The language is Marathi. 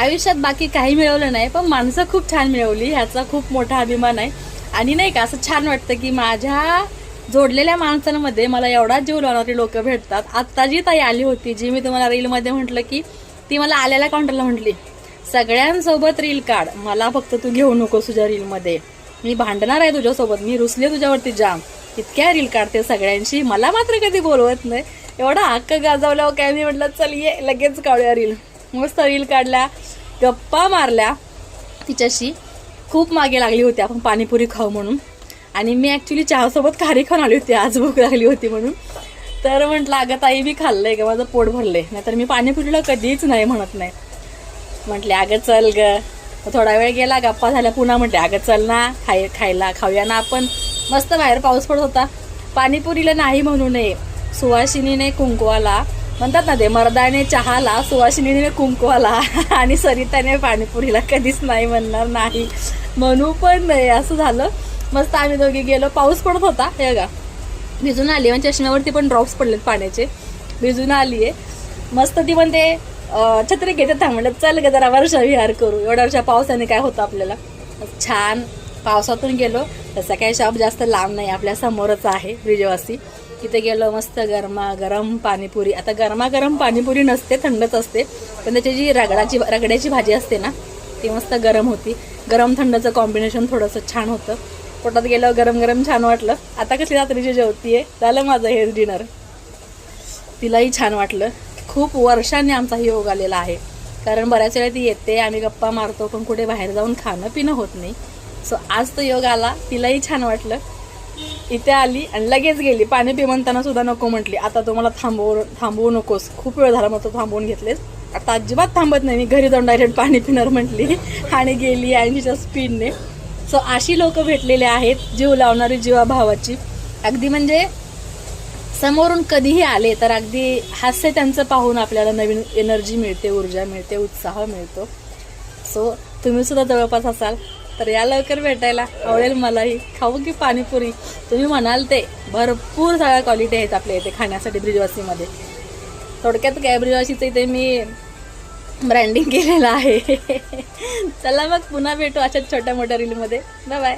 आयुष्यात बाकी काही मिळवलं नाही, पण माणसं खूप छान मिळवली ह्याचा खूप मोठा अभिमान आहे. आणि नाही का, असं छान वाटतं की माझ्या जोडलेल्या माणसांमध्ये मला एवढा जीव लावणारी लोक भेटतात. आत्ता जी ताई आली होती, जी मी तुम्हाला रीलमध्ये म्हटलं की ती मला आलेल्या काउंटरला म्हटली, सगळ्यांसोबत रील काढ, मला फक्त तू घेऊ नकोस तुझ्या रीलमध्ये, मी भांडणार आहे तुझ्यासोबत, मी रुसले तुझ्यावरती जाम, इतक्या रील काढते सगळ्यांशी, मला मात्र कधी बोलवत नाही. एवढा हक्क गाजवल्यावर काय मी म्हटलं चल ये लगेच काढूया रील. मस्त रील काढल्या, गप्पा मारल्या तिच्याशी. खूप मागे लागली होती आपण पाणीपुरी खाऊ म्हणून, आणि मी ॲक्च्युली चहासोबत खारी खाऊन आली होती, आज भूक लागली होती म्हणून. तर म्हटलं अगं ताई मी खाल्लंय का, माझं पोट भरलंय, नाहीतर मी पाणीपुरीला कधीच नाही म्हणत नाही. म्हटले अगं चल ग. थोडा वेळ गेला, गप्पा झाल्या, पुन्हा म्हटले अगं चल ना खाऊया ना आपण. मस्त बाहेर पाऊस पडत होता. पाणीपुरीला नाही म्हणू नये, सुवासिनीने कुंकवाला म्हणतात ना ते, मर्दाने चहाला, सुवासिनीने कुंकवाला आणि सरिताने पाणीपुरीला कधीच नाही म्हणणार नाही, म्हणू पण नाही, असं झालं. मस्त आम्ही दोघी गेलो, पाऊस पडत होता, हे का भिजून आली, म्हणजे चष्म्यावरती पण ड्रॉप्स पडलेत पाण्याचे, भिजून आली आहे. मस्त ती पण ते छत्री घेते थांबलं, चल ग जरा वर्षा विहार करू, एवढ्या वर्षा पावसाने काय होतं आपल्याला. छान पावसातून गेलो. तसं काही शॉप जास्त लांब नाही, आपल्या समोरच आहे ब्रिजवासी. तिथे गेलो, मस्त गरम पाणीपुरी. आता गरमागरम पाणीपुरी नसते, थंडच असते, पण त्याची जी रगड्याची भाजी असते ना, ती मस्त गरम होती. गरम थंडचं कॉम्बिनेशन थोडंसं छान होतं. पोटात गेलं गरम गरम छान वाटलं. आता कसली रात्रीची जेवती आहे, झालं माझं हेच डिनर. तिलाही छान वाटलं. खूप वर्षांनी आमचा योग आलेला आहे, कारण बऱ्याच वेळा ती येते, आम्ही गप्पा मारतो, पण कुठे बाहेर जाऊन खाणं पिणं होत नाही. सो आज तो योग आला, तिलाही छान वाटलं. इथे आली आणि लगेच गेली. पाणी पी म्हणताना सुद्धा नको म्हटली, आता तुम्हाला थांबवू नकोस, खूप वेळ झाला मग तो थांबवून घेतलेस, आता अजिबात थांबत नाही, मी घरी जाऊन डायरेक्ट पाणी पिणार म्हटली आणि गेली 80च्या स्पीडने. सो अशी लोक भेटलेले आहेत, जीव लावणारी, जीवाभावाची. अगदी म्हणजे समोरून कधीही आले तर अगदी हास्य त्यांचं पाहून आपल्याला नवीन एनर्जी मिळते, ऊर्जा मिळते, उत्साह मिळतो. सो तुम्ही सुद्धा जवळपास असाल तर या लवकर भेटायला, आवडेल मलाही. खाऊ की पाणीपुरी, तुम्ही म्हणाल ते भरपूर सगळ्या क्वालिटी आहेत आपल्या इथे खाण्यासाठी ब्रिजवासीमध्ये. थोडक्यात काय, ब्रिजवासीचं इथे मी ब्रँडिंग केलेलं आहे. चला मग पुन्हा भेटू अशाच छोट्या मोठ्या रीलमध्ये. Bye bye.